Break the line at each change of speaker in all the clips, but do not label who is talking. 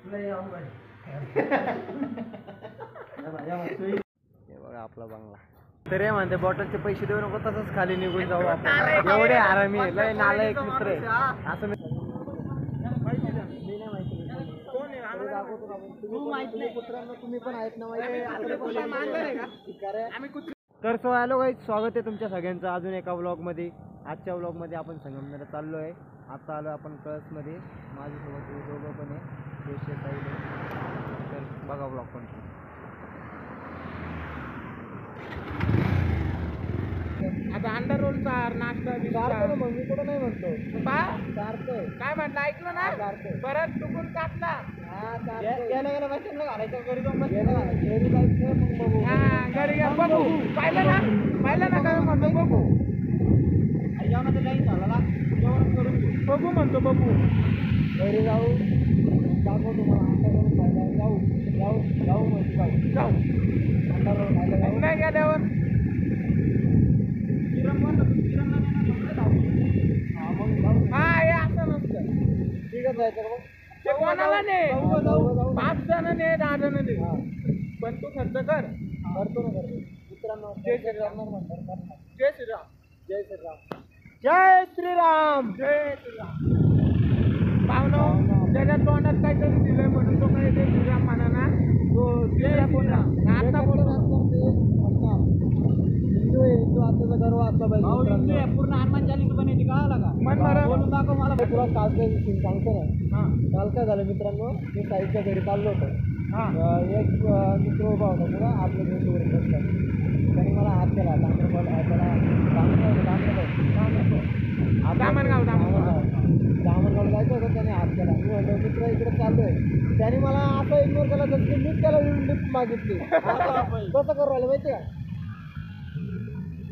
बघा आपला बंगला. तरी म्हणते बॉटलचे पैसे देऊ नको, तसंच खाली निघून जाऊ आपण. एवढे आरामी लय नालायक मित्र आहे असं. तुम्ही पण आहेत ना तर सो हॅलो गाईज, स्वागत आहे तुमच्या सगळ्यांचं अजून एका व्लॉगमध्ये. आजच्या व्लॉगमध्ये आपण संगमनेरला चाललो आहे. आता आलो आपण कळसमध्ये. माझ्यासोबत दोघं पण आहे, तर बघा व्लॉग पण.
आता अंडर रोलचा नाश्ता
मग मी कुठं नाही म्हणतो
काय म्हटलं ऐकलं ना, परत चुकून कापला
गेला घालायचं घरी जाऊन घरी
बघू. पाहिलं ना काय म्हणतो बघू.
यामध्ये नाही झाला ना, जेवण करून
बघू म्हणतो बघू.
घरी जाऊ दाखव तुम्हाला. जाऊ
नाही गेल्यावर हा हे असं नसतं.
ठीकच जायचं मग.
ते कोणाला नाही, 5 जण नाही 10 जण नाही, पण तू खर्च कर.
करतो मित्रांनो.
जय श्रीराम.
जय श्रीराम. जय श्रीराम. जय श्रीराम.
जय श्रीराम. पाहुणो त्याच्या तोंडात काहीतरी दिलंय म्हणून तो काही जय श्रीराम म्हणा ना. तो जय श्रीराम आता बोलतो.
हिंदू आताचा गर्व असला पाहिजे.
पूर्ण हनुमान चालीसा पण येते का मन
बोलून दाखव मला. तुला कालचं सांगतो ना. काल काय झालं मित्रांनो, मी साईडच्या घरी चाललो होतो. एक मित्र उभा होता पुरा आपल्या घरी बसला. त्याने मला हात केला. दामणगावला जायचं होतं. त्याने हात केला. मी म्हणतो मित्र इकडे चाललोय. त्याने मला असं इग्नोर केला जसं की मीच त्याला लिफ्ट मागितली. कसं करू राहिलं माहिती का?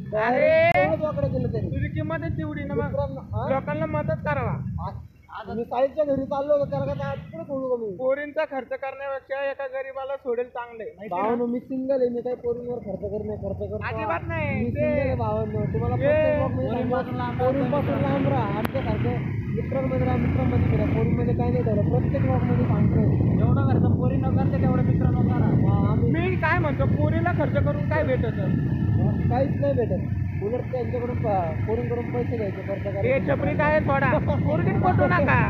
तुझी किंमत आहे तेवढी ना, मग लोकांना मदत करावा.
मी साईडच्या घरी चाललो होतो, त्याला काय तिकडे सोडू का मी?
पोरींचा खर्च करण्यापेक्षा एका गरीबाला सोडेल चांगले.
भावानो मी सिंगल आहे, मी काही पोरींवर खर्च करतो
अजिबात नाही.
मी सिंगल आहे भावांनो. तुम्हाला पोरींपासून लांब राहा. आमच्यासारखे मित्रांमध्ये फिरा. पोरींमध्ये काही नाही ठेवलं. प्रत्येक ब्लॉगमध्ये सांगतोय जेवढा खर्च पोरी न करते तेवढं मित्रांनो करा.
मी काय म्हणतो, पोरीला खर्च करून काय भेटत?
काहीच नाही भेटत. उलट त्यांच्याकडून पोरींकडून पैसे घ्यायचे खर्च करायचे.
हे छपरी काय थोडा पोरगी पटू नका.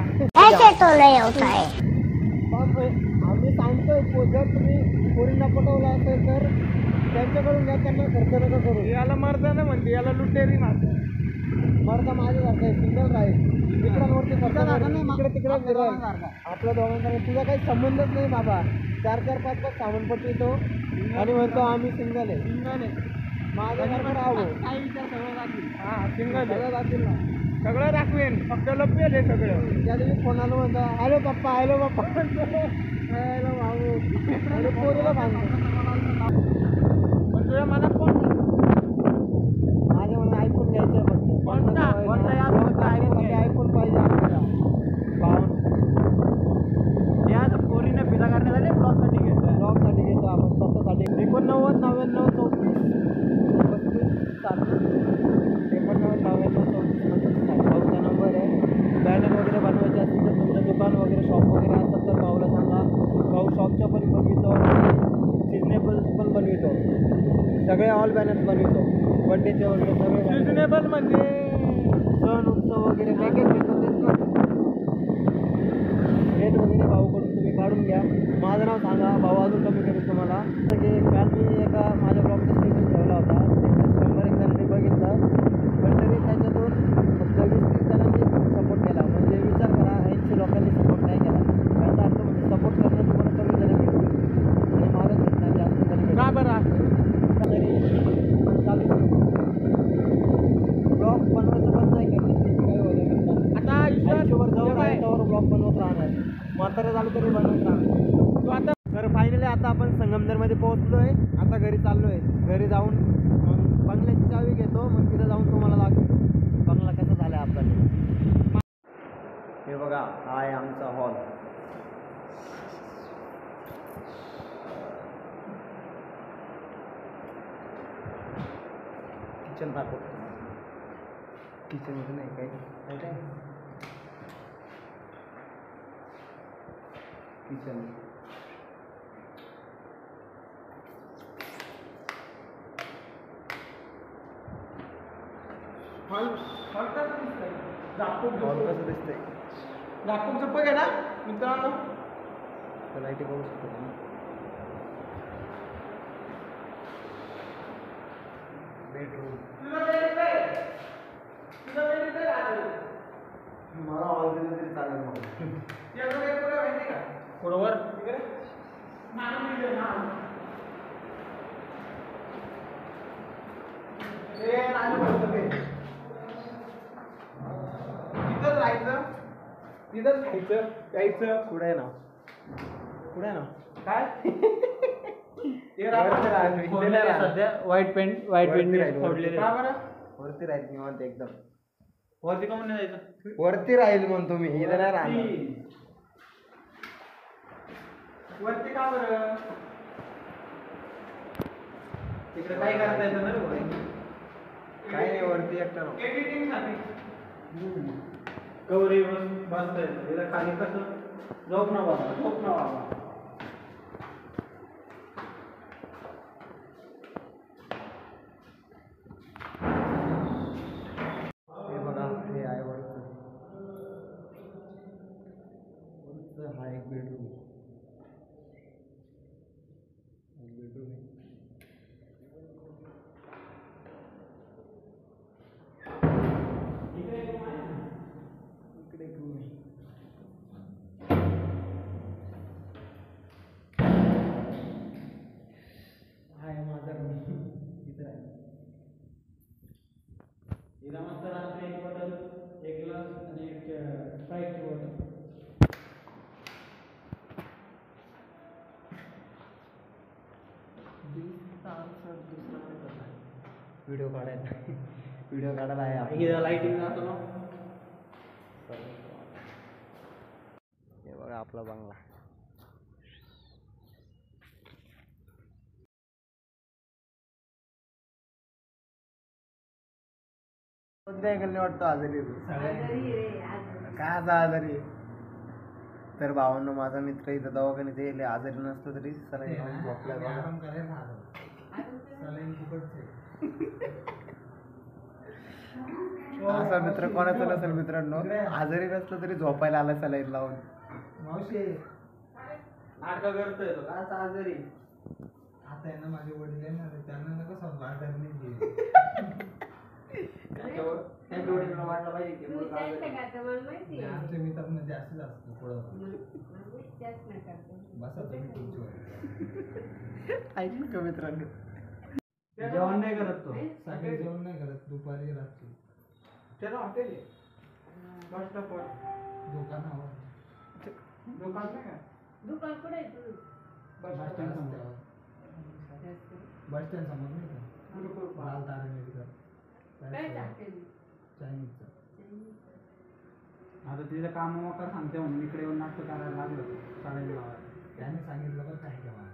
आम्ही सांगतोय जर तुम्ही पोरींना पटवलं असेल तर त्यांच्याकडून घ्या, त्यांना खर्च नका करू.
याला मर्दानं म्हणते, याला लुटेरी मारते.
मर्दा माझ्यासारखं आहे, सिंगल राहील. मित्रांवरती खर्च इकडे तिकडे फिरायला आपल्या दोघांकडे तुझा काही संबंधच नाही बाबा. 4-5 सामानपट्टी येतो आणि म्हणतो आम्ही सिंगल आहे. माझं घरकडे आहो. काही विचार सगळं दाखवेल.
सिंगल
सगळं दाखवेल ना,
सगळं दाखवेन. फक्त लपेल हे सगळं.
त्या दिवशी फोनाला म्हणतो हॅलो पप्पा. हॅलो भाऊ. पोरीला सांगतो
पण तुझ्या मनात कोण?
माझ्या मला आयफोन घ्यायचं फक्त. आयफोन पाहिजे आपल्याला. पोरीने पिझा करण्यासाठी ब्लॉगसाठी घेतो आपण स्वतःसाठी. 89 99 34 भाऊचा नंबर आहे. बॅनर वगैरे बनवायचे असतील तर तुमचं दुकान वगैरे शॉप वगैरे असतात तर भाऊला सांगा. भाऊ शॉपच्या पण बनवितो, सिजनेबल पण बनवितो. सगळे ऑल बॅनर्स बनवितो. बड्डेचे वगैरे सगळे
सिजनेबल म्हणजे
सण उत्सव वगैरे पॅकेज घेतो. रेट वगैरे भाऊकडून तुम्ही काढून घ्या. माझं नाव सांगा, भाऊ अजून कमी करेल तुम्हाला. काल मी एका माझ्या ब्लॉगचा स्टेटस ठेवला होता. स्टेटस 100 जणांनी बघितलं, पण तरी त्याच्यातून फक्त 20-30 जणांनी सपोर्ट केला. म्हणजे विचार करा, 80 लोकांनी सपोर्ट नाही केला. त्याचा अर्थ म्हणजे सपोर्ट करणं तुम्हाला कमी जण भेटतील आणि माझं भेटणार जास्त जण भेटतील.
का बरं
तरी चालू ब्लॉग बनवायचं बंद नाही करणार. त्याची काही वजह नसतात.
आता आयुष्यावर
जवळ आहे त्यावर ब्लॉग बनवत राहणार. म्हातारं झालं तरी बनवत राहणार.
तू आता
तर फायनली आता आपण संगमनेरमध्ये पोहोचलो आहे. आता घरी चाललो आहे. घरी जाऊन मग बंगल्याची चावी घेतो. मग तिथं जाऊन तुम्हाला दाखवतो बंगला कसा झाला आपला. हे बघा, हा आहे आमचा हॉल. किचन दाखवतो. किचनमध्ये नाही काही. किचन
हॉल कसं दिसतंय झाकूक
हॉल कसं दिसतंय
झाकूक झोपक आहे ना मित्रांनो.
लाईटी बघू शकतो तुम्ही. बेडरूम मला हॉल दिलं तरी चालेल मग.
बरोबर तिथं राहायचं तिथंच खायचं प्यायचं.
कुठे आहे ना कुठे आहे ना
काय
वरती राहिलो, इथे नाही राहिलो.
सध्या व्हाईट पेंट
वरती राहिलो,
फोडलेले
का बरं
वरती राहील निवांत एकदम.
वरती का म्हणून जायचं
वरती राहील म्हणतो मी, इथं नाही राहणार.
वरती का बरं
तिकडे काय करता येतं ना रे?
काही नाही वरती एकटा राहू.
एडिटिंग साठी.
गौरी बसता येतं इथं खाली कसं झोप ना बाबा.
हे बघा हे आहे वरचं. वरचं हा एक बेडरूम आहे. इकडे एक रूम आहे. हा आहे माझा रूम. इथं आहे.
इथं मस्त रात्री एक बॉटल एक ग्लास आणि एक स्प्राईटची बॉटल.
व्हिडिओ काढायचा व्हिडिओ काढायला आहे आपण.
इथं लाईटिंग जातो ना.
हे बघा आपला बंगला. कोणत्या अँगलने वाटतो आजारी तू? काय आता आजारी? तर भावांनो माझा मित्र इथं दवाखान्यात येईल आजारी नसतो तरी सलाईन लावून झोपलाय बघा. असा मित्र कोणाचा नसेल मित्रांनो, आजारी नसलं तरी झोपायला आला सलाईन लावून.
मावशी नाटक करतोय तो काय आजारी.
आता आहे ना माझे वडील आहे ना त्यांना नका सांगू आजार नाही
त्यांच्या वडील वाटलं पाहिजे की मुलगा आजारी.
आमच्या मित्रांना जास्त असतं थोडं बसा तुम्ही तुमच्यावर.
ऐकलं का मित्रांनो?
जेवण नाही करत तो.
सकाळी जेवण नाही करत दुपारी रात्री
त्याला हॉटेल आहे बस स्टॉपवर
दुकानावर
दुकान नाही का
दुकान कुठे आहे तुझं?
बस स्टँड समोर बस स्टँड समोर नाही का
गुरुकुल
लाल तारे मेडिकल
काय टाकते मी?
चायनीजचं.
आता तिचं काम मोकार सांगते म्हणून इकडे येऊन नाटक करायला लागलं चालेल लावायला.
त्याने सांगितलं बरं काय केव्हा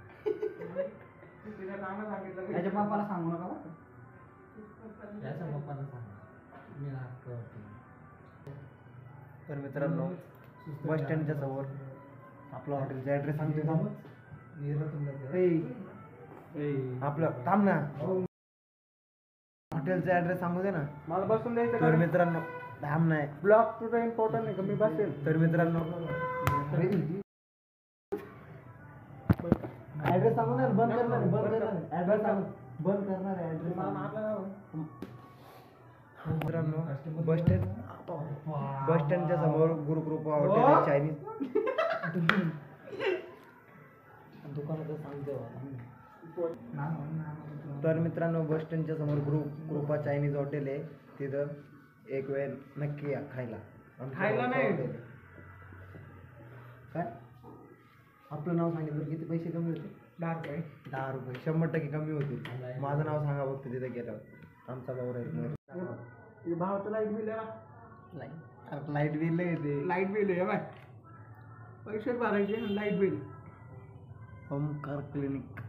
तिला कामं सांगितलं की
त्याच्या बापाला सांगू नका बरं.
त्याच्या पप्पाला सांगा मी नाटक करतो.
तर मित्रांनो बस स्टँडच्या समोर आपलं हॉटेलचा ऍड्रेस सांगतोय थांब. आपलं थांब ना, हॉटेलचा ऍड्रेस सांगू दे ना.
मला बसून द्यायचं
तर
का
मित्रांनो थांब नाही.
ब्लॉक तुझा इम्पॉर्टंट आहे का मी बसेल
तर मित्रांनो ऍड्रेस सांगू ना. बंद करणार ऍड्रेस सांगू. बंद करणार ऍड्रेस. मित्रांनो बस स्टँडच्या समोर गुरुकृपा हॉटेल आहे, चायनीज दुकानाचं सांगतो. तर मित्रांनो बस स्टँडच्या समोर कृपा चायनीज हॉटेल आहे, तिथं एक वेळ नक्की या खायला.
खायला नाही.
काय आपलं नाव सांगितलं किती पैसे कमी होते?
10 रुपये
10 रुपये 100% कमी होतील. माझं नाव सांगा फक्त तिथे गेल्यावर. आमचा भाऊ राहील.
भावाचं लाईट बिल आहे
लाईट बिल येते.
लाईट बिल आहे बाय पैसे भरायचे लाईट बिल.
ओमकार क्लिनिक.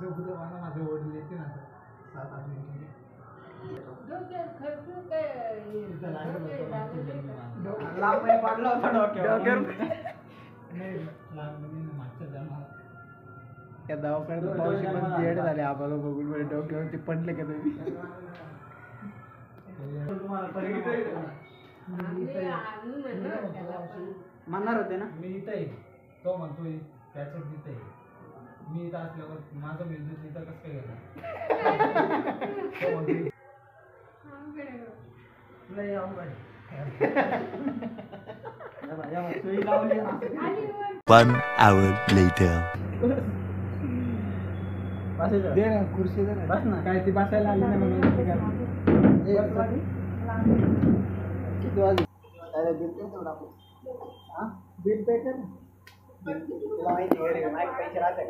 झोपलं मला माझं वडील येते ना 7-8 मिनिटांनी.
डोक्यात खरपूर काय
तिथं लागलं होतं आमच्या जन्माला.
लांब पडला होता डोक्यावर
नाही लागलं नाही मागच्या जन्माला.
त्या दवाखान्यात पावशी पण येड झाले आम्हाला बघून म्हणजे डोक्यावरती पडले का तुम्ही
म्हणणार होते ना
मी इथं आहे तो म्हणतोय त्याच्यात तिथं आहे मी इथं असल्यावर माझं मेंदू तिथं कसं काय गेला तो म्हणतोय
लय अवघड सुई लावली ना.
1 hour later.
दे ना खुर्ची दे ना
बस ना
काय ती बसायला आली नाही म्हणून
किती वाजले अरे बिल पे तेवढा हा बिल पे कर तुला माहिती घरी माझे पैसे राहते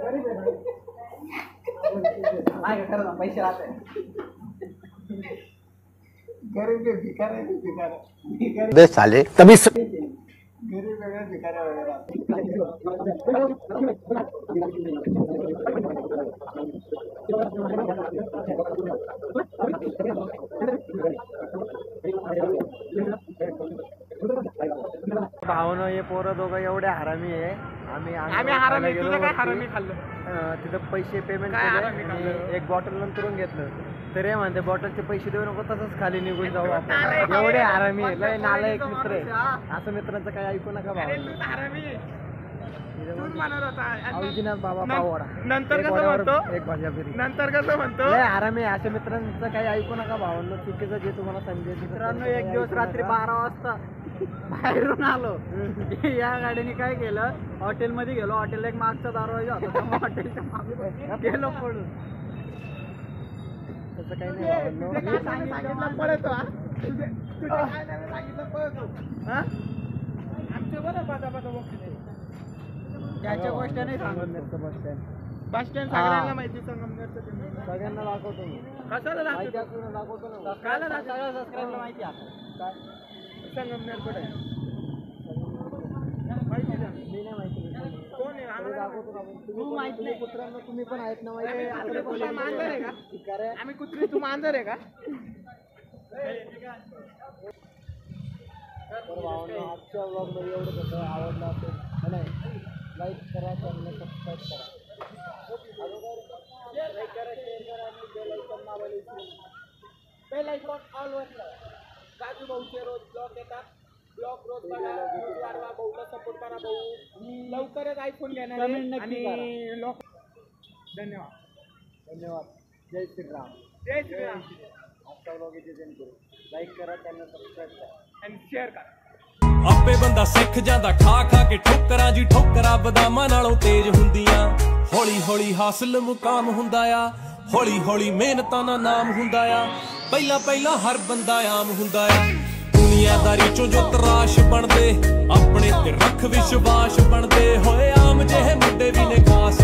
माझ्या खरं ना पैसे राहते गरीब के भिकार आहे भिकार
बे साले तभी
गरीब वेगळे भिकाऱ्या वगैरे भावनो हे पोरं दोघं एवढे हरामी आहे आम्ही
हरामी तुझं काय हरामी खाल्लं
तिथं पैसे पेमेंट
काय
केले
हरामी
आणि
खाल्लं?
एक बॉटल नंतरून घेतलं तर हे म्हणते बॉटलचे पैसे देऊ नको तसंच खाली निघून जाऊ आपण
नालायक
एवढे
आहे.
हरामी आहे लय नालायक
माणूस
मित्र
आहे,
आहे असं मित्रांचं काही ऐकू नका
अरे
भाऊ
तू हरामी तूच म्हणत होता आणि
औजिनाथ बाबा
नं-
पावडा
नंतर
एक
कसं
वड्यावर
म्हणतो
एक भाज्या फिरी
नंतर कसं म्हणतो
लय आरामी आहे अशा मित्रांचं काही ऐकू नका भावांनो चुकीचं जे तुम्हाला संदेश मित्रांनो एक दिवस रात्री 12 वाजता बाहेरून आलो या गाडीने काय केलं हॉटेलमध्ये गेलो हॉटेलला एक मागचा दरवाजा होता त्या हॉटेलच्या मागे गेलो पडून तसं काही नाही भावांनो.
तुझे काय सांगितलं पळतो हा? तुझे काय नाही सांगितलं पळतो हा? आमचे बरं बाजा बघते
त्याच्या गोष्टी नाही सांगत बस स्टँड
बस स्टँड
हा.
सगळ्यांना माहिती संगमनेरचं ते main.
सगळ्यांना दाखवतो मी
कशाला
माहिती
दाखवतो?
असून दाखवतो ना
कायला दाखवतो?
सगळ्या सबस्क्राईबला माहिती आहे काय
संगमनेर कुठे आहे? माहिती द्या.
मी नाही माहिती
कोण आहे? आम्हाला
दाखवतो ना आपण.
तू
तुम्ही
माहित
पण-
नाही.
पुत्रांनो तुम्ही पण आहेत ना
आम्ही
माहिती
कुत्रे कुत्रा मांजर आहे का?
शिकार आहे.
आम्ही कुत्री तू मांजर आहे का
तर भावांनो आजच्या ब्लॉगमध्ये एवढंच होतं आवडलं असेल तर नाही लाईक करा चॅनल सबस्क्राईब करा अगोदर लाईक करा शेअर करा आणि बेल आयकॉन दाबायला विसरू नका.
बेल आयकॉन ऑल वर राजू भाऊचे रोज ब्लॉग येतात ब्लॉग रोज बघा रोज वाढवा भाऊला सपोर्ट करा भाऊ लवकरच आयफोन घेणार आहे.
Comment नक्की
आणि लोक धन्यवाद
धन्यवाद जय श्रीराम
जय श्रीराम
आजचा ब्लॉग इथे सेंड करू लाईक करा चॅनल सबस्क्राईब करा
आणि शेअर करा
ਆਪੇ ਬੰਦਾ ਸਿੱਖ ਜਾਂਦਾ ਖਾ ਖਾ ਕੇ ਠੋਕਰਾਂ ਜੀ ਠੋਕਰਾਂ ਬਦਾਮਾਂ ਨਾਲੋਂ ਤੇਜ਼ ਹੁੰਦੀਆਂ ਹੌਲੀ ਹੌਲੀ ਹਾਸਲ ਮੁਕਾਮ ਹੁੰਦਾ ਆ ਹੌਲੀ ਹੌਲੀ ਮਿਹਨਤਾਂ ਦਾ ਨਾਮ ਹੁੰਦਾ ਆ ਪਹਿਲਾਂ ਪਹਿਲਾਂ ਹਰ ਬੰਦਾ ਆਮ ਹੁੰਦਾ ਆ ਦੁਨੀਆਦਾਰੀ ਚੋਂ ਜੋ ਤਰਾਸ਼ ਬਣਦੇ ਆਪਣੇ ਤੇ ਰੱਖ ਵਿਸ਼ਵਾਸ ਬਣਦੇ ਹੋਏ ਆਮ ਜਿਹੇ ਮੁੰਡੇ ਵੀ ਨੇ ਖਾਸ